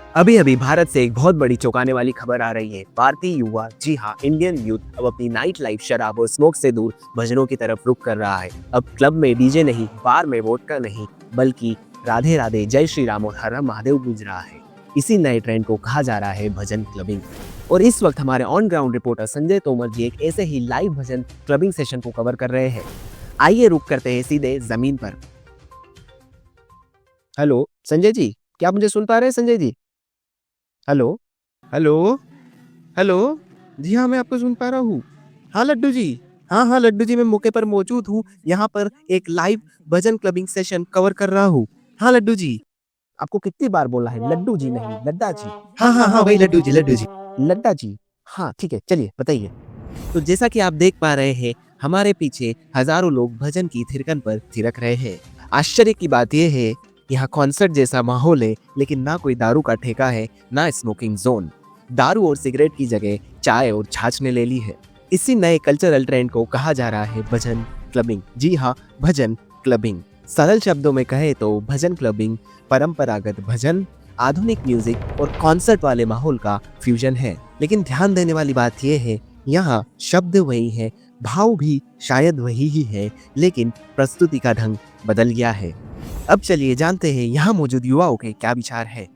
अभी अभी भारत से एक बहुत बड़ी चौंकाने वाली खबर आ रही है। भारतीय युवा, जी हाँ, इंडियन यूथ अब अपनी नाइट लाइफ, शराब और स्मोक से दूर भजनों की तरफ रुख कर रहा है। अब क्लब में डीजे नहीं, बार में वोडका नहीं, बल्कि राधे राधे, जय श्री राम और हर हर महादेव गूंज रहा है। इसी नए ट्रेंड को कहा जा रहा है भजन क्लबिंग। और इस वक्त हमारे on ground reporter Sanjay Tomar ji एक ऐसे ही लाइव भजन क्लबिंग सेशन को कवर कर रहे हैं। आइए रुक करते हैं सीधे जमीन पर। हेलो संजय जी, क्या मुझे सुन पा रहे हैं Sanjay ji? Hello hello hello. जी हाँ, मैं आपको सुन पा रहा हूँ। हाँ लड्डू जी, हाँ लड्डू जी, मैं मौके पर मौजूद हूँ। यहाँ पर एक लाइव भजन क्लबिंग सेशन कवर कर रहा हूँ। हाँ लड्डू जी। आपको कितनी बार बोला है? लड्डू जी नहीं, लड्डा जी। हाँ वही लड्डू जी, लड्डू जी। लड्डा जी, हाँ ठीक है, चलिए बताइए। तो जैसा कि आप देख पा रहे हैं, हमारे पीछे हजारों लोग भजन की थिरकन पर थिरक रहे हैं। आश्चर्य की बात यह है, यहाँ कॉन्सर्ट जैसा माहौल है, लेकिन ना कोई दारू का ठेका है, ना स्मोकिंग जोन। दारू और सिगरेट की जगह चाय और छाछ ने ले ली है। इसी नए कल्चरल ट्रेंड को कहा जा रहा है भजन क्लबिंग। जी हाँ, भजन क्लबिंग। सरल शब्दों में कहे तो भजन क्लबिंग परंपरागत भजन, आधुनिक म्यूजिक और कॉन्सर्ट वाले माहौल का फ्यूजन है। लेकिन ध्यान देने वाली बात यह है, यहाँ शब्द वही है, भाव भी शायद वही ही है, लेकिन प्रस्तुति का ढंग बदल गया है। अब चलिए जानते हैं यहाँ मौजूद युवाओं के क्या विचार है।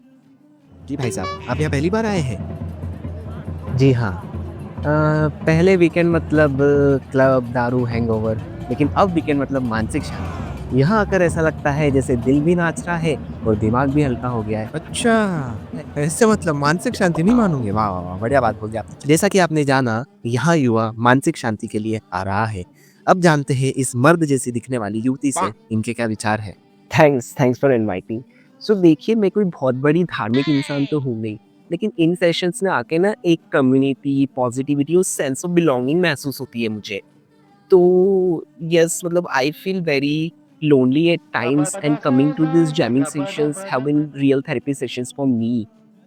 जी भाई साहब, आप यहाँ पहली बार आए हैं? जी हाँ, पहले वीकेंड मतलब क्लब, दारू, हैंगओवर, लेकिन अब वीकेंड मतलब मानसिक शांति। यहाँ आकर ऐसा लगता है जैसे दिल भी नाच रहा है और दिमाग भी हल्का हो गया है। अच्छा, ऐसे मतलब मानसिक शांति नहीं मानोगे? वाह वाह वाह, बढ़िया बात बोल दी आपने। जैसा कि आपने जाना, यहाँ युवा मानसिक शांति के लिए आ रहा है। अब जानते हैं इस मर्द जैसी दिखने वाली युवती से इनके क्या विचार है। Thanks for inviting. सो देखिए, मैं कोई बहुत बड़ी धार्मिक इंसान तो हूँ नहीं, लेकिन इन सेशंस में आके ना एक कम्युनिटी, पॉजिटिविटी और सेंस ऑफ बिलोंगिंग महसूस होती है मुझे। तो यस, मतलब I feel very lonely at times, and coming to these jamming sessions have been real therapy sessions for me.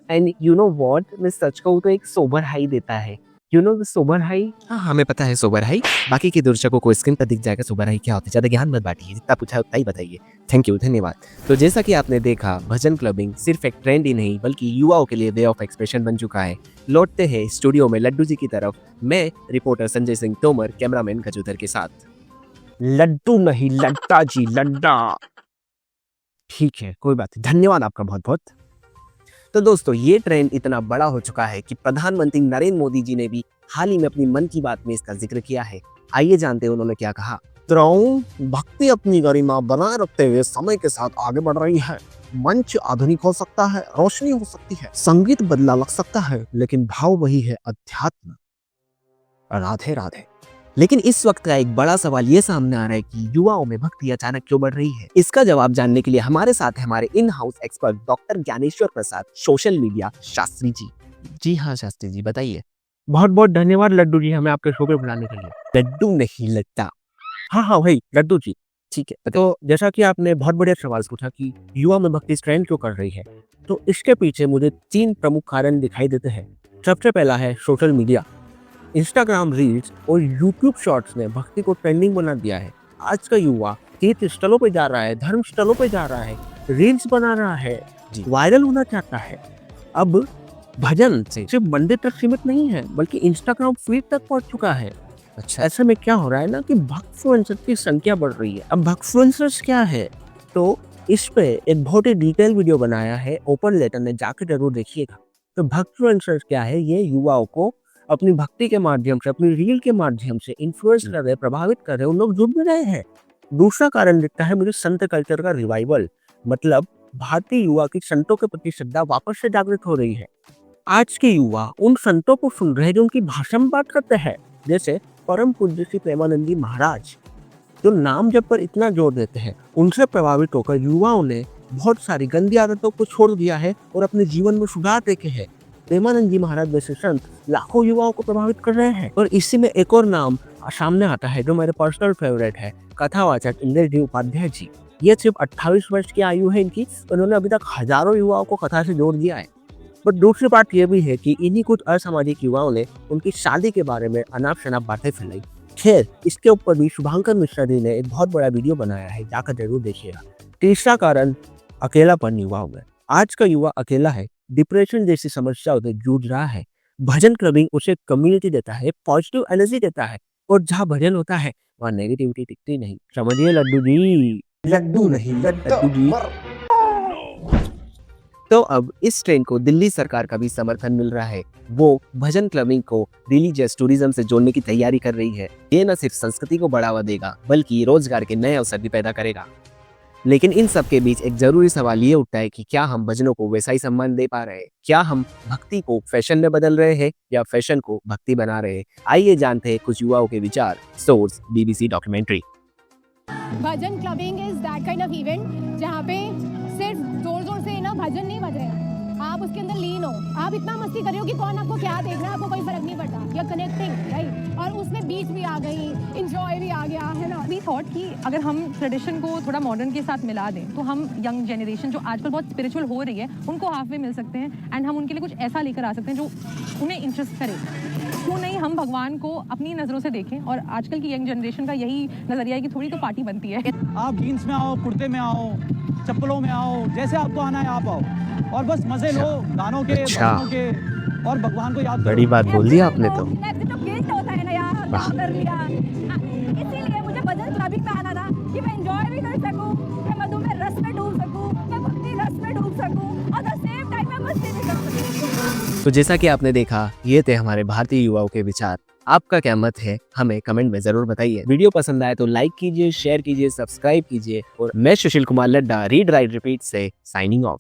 And you know what, मैं सच कहूँ तो एक सोबर हाई देता है। You know the sober high? हाँ, हमें पता है सोबर हाई। बाकी के दर्शकों को स्क्रीन पर दिख जाएगा सोबर हाई क्या होता है। ज्यादा ज्ञान मत बांटिए, जितना पूछा उतना ही बताइए। थैंक यू, धन्यवाद। तो जैसा कि आपने देखा, भजन क्लबिंग सिर्फ एक ट्रेंड ही नहीं, बल्कि युवाओं के लिए वे ऑफ एक्सप्रेशन बन चुका है। लौटते हैं स्टूडियो में लड्डू जी की तरफ। मैं रिपोर्टर संजय सिंह तोमर, कैमरामैन गजूधर के साथ। लड्डू नहीं, लड्डा जी, लड्डा। ठीक है, कोई बात नहीं, धन्यवाद आपका बहुत बहुत। तो दोस्तों, ये ट्रेंड इतना बड़ा हो चुका है कि प्रधानमंत्री नरेंद्र मोदी जी ने भी हाल ही में अपनी मन की बात में इसका जिक्र किया है। आइए जानते हैं उन्होंने क्या कहा। भक्ति अपनी गरिमा बनाए रखते हुए समय के साथ आगे बढ़ रही है। मंच आधुनिक हो सकता है, रोशनी हो सकती है, संगीत बदला लग सकता है, लेकिन भाव वही है, अध्यात्म। राधे राधे। लेकिन इस वक्त का एक बड़ा सवाल ये सामने आ रहा है कि युवाओं में भक्ति अचानक क्यों बढ़ रही है। इसका जवाब जानने के लिए हमारे साथ है हमारे in house expert doctor Gyaneshwar Prasad, social media Shastri ji. जी हाँ शास्त्री जी, बताइए। बहुत बहुत धन्यवाद लड्डू जी, हमें आपके शो पे बुलाने के लिए। लड्डू नहीं, लड्डा। हाँ वही लड्डू जी। ठीक है। तो जैसा कि आपने बहुत बढ़िया सवाल पूछा कि युवा में भक्ति ट्रेंड क्यों कर रही है, तो इसके पीछे मुझे 3 प्रमुख कारण दिखाई देते हैं। सबसे पहला है सोशल मीडिया। इंस्टाग्राम रील्स और यूट्यूब शॉर्ट्स ने भक्ति को ट्रेंडिंग बना दिया है। आज का युवा तीर्थ स्थलों पर जा रहा है, धर्म स्थलों पर जा रहा है, रील्स बना रहा है, वायरल होना चाहता है। अब भजन से सिर्फ मंदिर तक सीमित नहीं है, बल्कि इंस्टाग्राम फीड तक पहुंच चुका है। अच्छा, ऐसे में क्या हो रहा है ना कि भक्तफ्लुएंसर की संख्या बढ़ रही है। अब भक्तफ्लुएंसर्स क्या है, तो इस पे एक बहुत ही डिटेल वीडियो बनाया है, ओपन लेटर ने, जाकर जरूर देखिएगा। तो भक्तफ्लुएंसर्स क्या है, ये युवाओं को अपनी भक्ति के माध्यम से, अपनी रील के माध्यम से इन्फ्लुएंस कर रहे, प्रभावित कर रहे, उन लोग जुड़ भी रहे हैं। दूसरा कारण दिखता है मुझे संत कल्चर का रिवाइवल, मतलब भारतीय युवा की संतों के प्रति श्रद्धा वापस से जागृत हो रही है। आज के युवा उन संतों को सुन रहे हैं जो उनकी भाषा में बात करते हैं, जैसे परम पूज्य श्री प्रेमानंद जी महाराज, जो नाम जप पर इतना जोर देते हैं। उनसे प्रभावित होकर युवाओं ने बहुत सारी गंदी आदतों को छोड़ दिया है और अपने जीवन में सुधार देखे हैं। प्रेमानंद जी महाराज जैसे संत लाखों युवाओं को प्रभावित कर रहे हैं। और इसी में एक और नाम सामने आता है जो मेरे पर्सनल फेवरेट है, कथावाचक इंद्र जी उपाध्याय जी। ये सिर्फ 28 वर्ष की आयु है इनकी, उन्होंने अभी तक हजारों युवाओं को कथा से जोड़ दिया है। बट दूसरी बात यह भी है कि इन्हीं कुछ असामाजिक युवाओं ने उनकी शादी के बारे में अनाप शनाप बातें फैलाई। खैर, इसके ऊपर भी शुभांकर मिश्रा जी ने एक बहुत बड़ा वीडियो बनाया है, जाकर जरूर देखिएगा। तीसरा कारण अकेलापन युवाओं में। आज का युवा अकेला है, डिप्रेशन जैसी समस्याओं से जूझ रहा है, भजन क्लबिंग उसे कम्युनिटी देता है, पॉजिटिव एनर्जी देता है, और जहाँ भजन होता है वहाँ नेगेटिविटी टिकती नहीं। समझिए लड्डू जी। लड्डू नहीं लड्डू जी। तो अब इस ट्रेंड को दिल्ली सरकार का भी समर्थन मिल रहा है। वो भजन क्लबिंग को रिलीजियस टूरिज्म से जोड़ने की तैयारी कर रही है। ये न सिर्फ संस्कृति को बढ़ावा देगा बल्कि रोजगार के नए अवसर भी पैदा करेगा। लेकिन इन सब के बीच एक जरूरी सवाल ये उठता है कि क्या हम भजनों को वैसा ही सम्मान दे पा रहे हैं? क्या हम भक्ति को फैशन में बदल रहे हैं या फैशन को भक्ति बना रहे हैं? आइए जानते हैं कुछ युवाओं के विचार। Source BBC documentary. Bhajan clubbing is that kind of event जहाँ पे सिर्फ जोर जोर से ना भजन नहीं बज रहे हैं, आप उसके अंदर लीन हो, आप इतना मस्ती कर रहे हो कि कौन आपको क्या देख रहा है आपको कोई फर्क नहीं पड़ता, या कनेक्टिंग राइट, और उसमें बीच भी आ गई, इंजॉय भी आ गया, है ना। वी थॉट कि अगर हम ट्रेडिशन को थोड़ा मॉडर्न के साथ मिला दें तो हम यंग जनरेशन जो आजकल बहुत स्पिरिचुअल हो रही है उनको हाफ वे मिल सकते हैं, एंड हम उनके लिए कुछ ऐसा लेकर आ सकते हैं जो उन्हें इंटरेस्ट करे। क्यों नहीं हम भगवान को अपनी नज़रों से देखें, और आजकल की यंग जनरेशन का यही नज़रिया है कि थोड़ी तो पार्टी बनती है। आप जीन्स में आओ, कुर्ते में आओ, चप्पलों में आओ, जैसे आपको आना है आप आओ, और बस मजे लो गानों के, भजनों के, और भगवान को याद करो। बड़ी बात बोल दी आपने तो। जो गिल्ट होता है ना यार, क्या कर लिया, इसीलिए मुझे भजन क्लबिंग में आना था कि मैं एंजॉय भी कर सकूं, मैं मधुमेह रस में डूब सकूं, मैं भक्ति रस में डूब सकूं, और द सेम टाइम मैं मस्ती भी कर सकूं। तो जैसा कि आपने देखा, ये थे हमारे भारतीय युवाओं के विचार। आपका क्या मत है हमें कमेंट में जरूर बताइए। वीडियो पसंद आए तो लाइक कीजिए, शेयर कीजिए, सब्सक्राइब कीजिए। और मैं Sushil Kumar Ladda read write repeat से साइनिंग ऑफ।